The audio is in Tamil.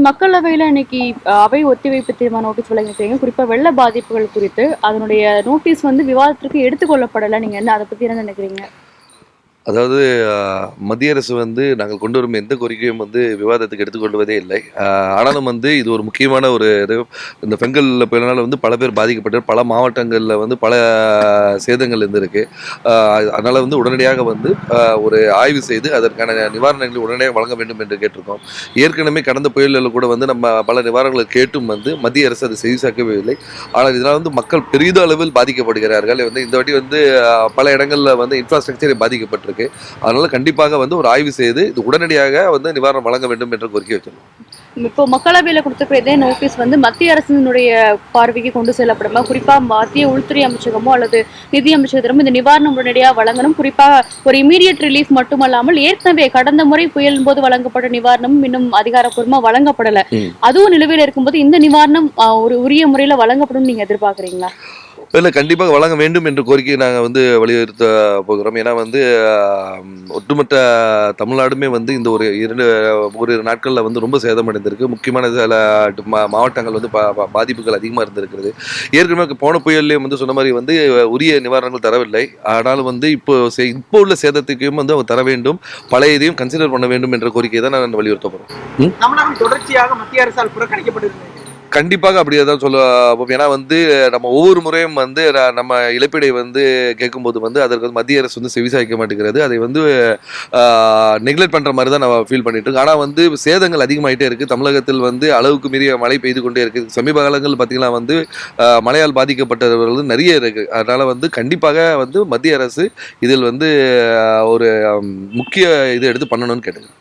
மக்களவையில இன்னைக்கு அவை ஒத்திவைப்பு தீர்மான நோட்டீஸ் வழங்கியிருக்கீங்க. குறிப்பா வெள்ள பாதிப்புகள் குறித்து அதனுடைய நோட்டீஸ் வந்து விவாதத்திற்கு எடுத்துக்கொள்ளப்படல. நீங்க என்ன அத பத்தி என்ன நினைக்கிறீங்க? அதாவது மத்திய அரசு வந்து நாங்கள் கொண்டு வரும் எந்த கோரிக்கையும் வந்து விவாதத்துக்கு எடுத்துக்கொள்வதே இல்லை. ஆனாலும் வந்து இது ஒரு முக்கியமான ஒரு இது. இந்த பெங்கல் புயலினால வந்து பல பேர் பாதிக்கப்பட்டு பல மாவட்டங்களில் வந்து பல சேதங்கள் இருந்திருக்கு. அதனால வந்து உடனடியாக வந்து ஒரு ஆய்வு செய்து அதற்கான நிவாரணங்களை உடனடியாக வழங்க வேண்டும் என்று கேட்டிருக்கோம். ஏற்கனவே கடந்த புயல்களில் கூட வந்து நம்ம பல நிவாரணங்களை கேட்டும் வந்து மத்திய அரசு அதை செவிசாக்கவே இல்லை. ஆனால் இதனால் வந்து மக்கள் பெரிதளவில் பாதிக்கப்படுகிறார்கள். வந்து இந்த வாட்டி வந்து பல இடங்களில் வந்து இன்ஃப்ராஸ்ட்ரக்சரை பாதிக்கப்பட்டிருக்கு. அதனால கண்டிப்பாக வந்து ஒரு ஆய்வு செய்து இது உடனடியாக வந்து நிவாரணம் வழங்க வேண்டும் என்ற கோரிக்கை வச்சிருக்கோம். இப்போ மக்களவையில கொடுத்திருக்கிற இதே நோட்டீஸ் வந்து மத்திய அரசினுடைய பார்வைக்கு கொண்டு செல்லப்படுமா? குறிப்பா மத்திய உள்துறை அமைச்சகமோ அல்லது நிதி அமைச்சகத்திடமோ இந்த நிவாரணம் உடனடியாக வழங்கணும். குறிப்பா ஒரு இமீடியட் ரிலீஃப் மட்டுமல்லாமல் ஏற்கனவே கடந்த முறை புயலின் போது வழங்கப்பட்ட நிவாரணமும் இன்னும் அதிகாரப்பூர்வமா வழங்கப்படல. அதுவும் நிலுவையில் இருக்கும்போது இந்த நிவாரணம் ஒரு உரிய முறையில வழங்கப்படும் நீங்க எதிர்பார்க்குறீங்களா? இல்லை, கண்டிப்பாக வழங்க வேண்டும் என்ற கோரிக்கையை நாங்கள் வந்து வலியுறுத்த போகிறோம். ஏன்னா வந்து ஒட்டுமொத்த தமிழ்நாடுமே வந்து இந்த ஒரு நாட்களில் வந்து ரொம்ப சேதமடைந்திருக்கு. முக்கியமான சில மாவட்டங்கள் வந்து பாதிப்புகள் அதிகமாக இருந்திருக்கிறது. ஏற்கனவே போன புயல்லே வந்து சொன்ன மாதிரி வந்து உரிய நிவாரணங்கள் தரவில்லை. ஆனாலும் வந்து இப்போ உள்ள சேதத்துக்கும் வந்து அவங்க தர வேண்டும், பழைய இதையும் கன்சிடர் பண்ண வேண்டும் என்ற கோரிக்கையை தான் நாங்கள் வலியுறுத்த போகிறோம். தமிழகம் தொடர்ச்சியாக மத்திய அரசால் புறக்கணிக்கப்பட்டிருந்தது. கண்டிப்பாக அப்படியே தான் சொல்ல. ஏன்னா வந்து நம்ம ஒவ்வொரு முறையும் வந்து நம்ம இழப்பீடை வந்து கேட்கும்போது வந்து அதற்கு வந்து மத்திய அரசு வந்து செவிசாய்க்க மாட்டேங்கிறது. அதை வந்து நெக்லெக்ட் பண்ணுற மாதிரி தான் நம்ம ஃபீல் பண்ணிட்டு இருக்கோம். ஆனால் வந்து சேதங்கள் அதிகமாகிட்டே இருக்குது. தமிழகத்தில் வந்து அளவுக்கு மீறிய மழை பெய்து கொண்டே இருக்குது. சமீப காலங்கள் பார்த்திங்கன்னா வந்து மழையால் பாதிக்கப்பட்டவர்கள் நிறைய இருக்குது. அதனால் வந்து கண்டிப்பாக வந்து மத்திய அரசு இதில் வந்து ஒரு முக்கிய இது எடுத்து பண்ணணும்னு கேட்டுக்கிறேன்.